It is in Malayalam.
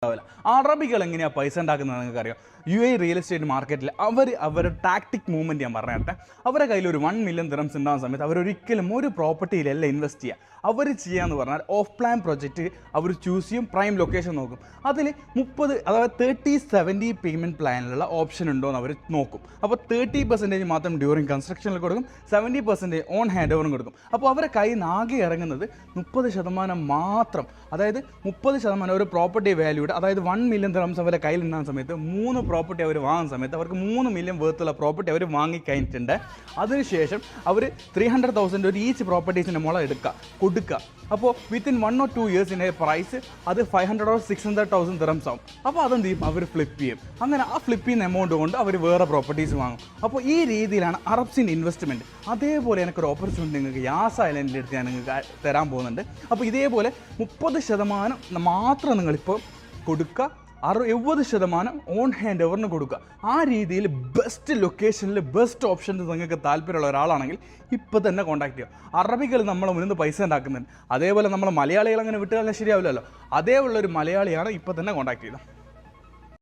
അറബികൾ എങ്ങനെയാണ് പൈസ ഉണ്ടാക്കുന്നത് നിങ്ങൾക്കറിയാം. UAE റിയൽ എസ്റ്റേറ്റ് മാർക്കറ്റിൽ അവരുടെ ടാക്ടിക് മൂവ്മെൻറ്റ് ഞാൻ പറഞ്ഞിട്ട് അവരുടെ കയ്യിൽ ഒരു 1 മില്യൺ ദിറംസ് ഉണ്ടാകുന്ന സമയത്ത് അവരൊരിക്കലും ഒരു പ്രോപ്പർട്ടിയിലല്ല ഇൻവെസ്റ്റ് ചെയ്യുക. അവർ ചെയ്യാന്ന് പറഞ്ഞാൽ ഓഫ് പ്ലാൻ പ്രൊജക്റ്റ് അവർ ചൂസ് ചെയ്യും, പ്രൈം ലൊക്കേഷൻ നോക്കും. അതിൽ 30 അതായത് 30-70 പേയ്മെൻറ്റ് പ്ലാനിലുള്ള ഓപ്ഷൻ ഉണ്ടോ എന്ന് അവർ നോക്കും. അപ്പോൾ 30% മാത്രം ഡ്യൂറിങ് കൺസ്ട്രക്ഷനിൽ കൊടുക്കും, 70% ഓൺ ഹാൻഡ് ഓവറും കൊടുക്കും. അപ്പോൾ അവരുടെ കയ്യിൽ നിന്ന് ആകെ ഇറങ്ങുന്നത് 30% മാത്രം. അതായത് 30% ഒരു പ്രോപ്പർട്ടി വാല്യൂഡ്, അതായത് 1 മില്യൺ ദിറംസ് അവരുടെ കയ്യിൽ ഉണ്ടാകുന്ന സമയത്ത് 3 പ്രോപ്പർട്ടി അവർ വാങ്ങുന്ന സമയത്ത് അവർക്ക് 3 മില്യൺ വേർത്തുള്ള പ്രോപ്പർട്ടി അവർ വാങ്ങിക്കഴിഞ്ഞിട്ടുണ്ട്. അതിനുശേഷം അവർ 300,000 ഒരു ഈച്ച് പ്രോപ്പർട്ടീസിൻ്റെ മുള കൊടുക്കുക. അപ്പോൾ വിത്തിൻ 1 or 2 ഇയേഴ്സിൻ്റെ പ്രൈസ് അത് 500 or 600,000 ദിറംസ് ആവും. അപ്പോൾ അതെന്ത് ചെയ്യും, അവർ ഫ്ലിപ്പ് ചെയ്യും. അങ്ങനെ ആ ഫ്ലിപ്പ് ചെയ്യുന്ന എമൗണ്ട് കൊണ്ട് അവർ വേറെ പ്രോപ്പർട്ടീസ് വാങ്ങും. അപ്പോൾ ഈ രീതിയിലാണ് അറബ്സിൻ്റെ ഇൻവെസ്റ്റ്മെൻറ്റ്. അതേപോലെ എനിക്കൊരു ഓപ്പർച്യൂണിറ്റി നിങ്ങൾക്ക് യാസ് ഐലൻഡിൻ്റെ അടുത്ത് ഞാൻ നിങ്ങൾക്ക് തരാൻ പോകുന്നുണ്ട്. അപ്പോൾ ഇതേപോലെ 30% മാത്രം നിങ്ങളിപ്പോൾ കൊടുക്കുക, 70% ഓൺ ഹാൻഡ് ഓവറിന് കൊടുക്കുക. ആ രീതിയിൽ ബെസ്റ്റ് ലൊക്കേഷനിൽ ബെസ്റ്റ് ഓപ്ഷൻസ് നിങ്ങൾക്ക് താല്പര്യമുള്ള ഒരാളാണെങ്കിൽ ഇപ്പോൾ തന്നെ കോൺടാക്ട് ചെയ്യുക. അറബികൾ നമ്മളെ മുന്നിൽ നിന്ന് പൈസ ഉണ്ടാക്കുന്നുണ്ട്. അതേപോലെ നമ്മൾ മലയാളികൾ അങ്ങനെ വിട്ടുകളാൽ ശരിയാവില്ലല്ലോ. അതേപോലുള്ള ഒരു മലയാളിയാണ് ഇപ്പോൾ തന്നെ കോൺടാക്ട് ചെയ്യുന്നത്.